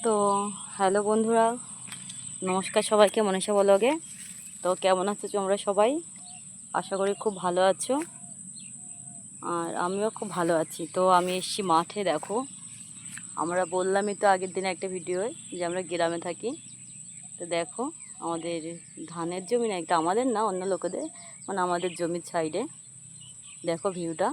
তো হ্যালো বন্ধুরা, নমস্কার সবাইকে মনীষা ব্লগে। তো কেমন আছো তোমরা সবাই? আশা করি খুব ভালো আছো, আর আমিও খুব ভালো আছি। তো আমি এসেছি মাঠে। দেখো, আমরা বললামই তো আগের দিনে একটা ভিডিওয় যে আমরা গ্রামে থাকি। তো দেখো, আমাদের ধানের জমি না, এটা আমাদের না, অন্য লোকেদের, মানে আমাদের জমির সাইডে। দেখো ভিউটা।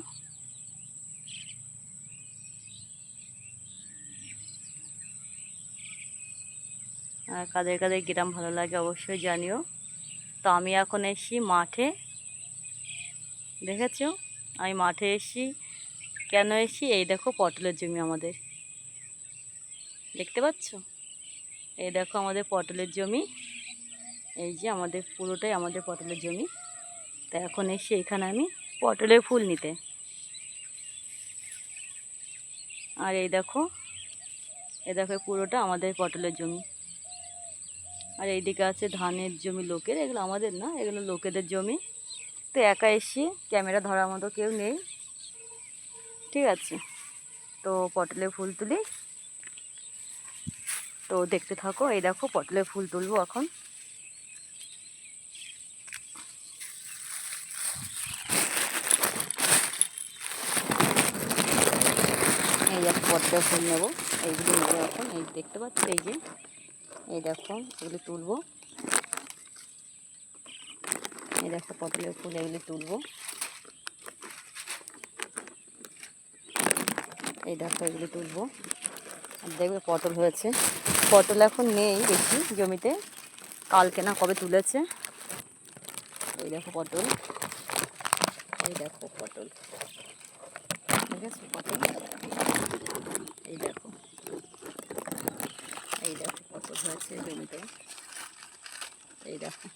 আর কাদের কাদের গ্রাম ভালো লাগে অবশ্যই জানিও। তো আমি এখন এসেছি মাঠে। দেখেছো, আমি মাঠে এসেছি। কেন এসেছি? এই দেখো পটলের জমি আমাদের, দেখতে পাচ্ছ? এই দেখো আমাদের পটলের জমি। এই যে আমাদের পুরোটাই আমাদের পটলের জমি। তো এখন এসে এখানে আমি পটলের ফুল নিতে। আর এই দেখো পুরোটা আমাদের পটলের জমি। আর এইদিকে আছে ধানের জমি লোকের, এগুলো আমাদের না, এগুলো লোকেদের জমি। তো একা এসে ক্যামেরা ধরার মতো কেউ নেই, ঠিক আছে? তো পটলের ফুল তুলি, তো দেখতে থাকো। এই দেখো পটলের ফুল তুলবো এখন। এই যে পটলের ফুল নেবো, এইগুলো নেবো এখন। এই দেখতে পাচ্ছ, এই যে এই দেখো এগুলো তুলবো। এই দেখো পটলের ফুল, এগুলি তুলবো। এই দেখো এগুলি তুলবো। আর দেখবে পটল হয়েছে। পটল এখন নেই বেশি জমিতে, কালকে না কবে তুলেছে। এই দেখো পটল, এই দেখো পটল, ঠিক আছে? পটল এই দেখো, এই দেখো পটল হয়েছে জমিতে। এই দেখো,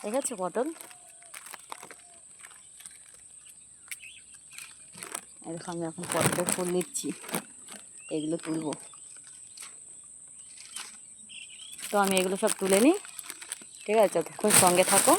ঠিক আছে পটল। এই দেখো আমি এখন পটলের ফুল নিচ্ছি, এগুলো তুলবো। তো আমি এগুলো সব তুলে নিই, ঠিক আছে? ততক্ষণ সঙ্গে থাকো।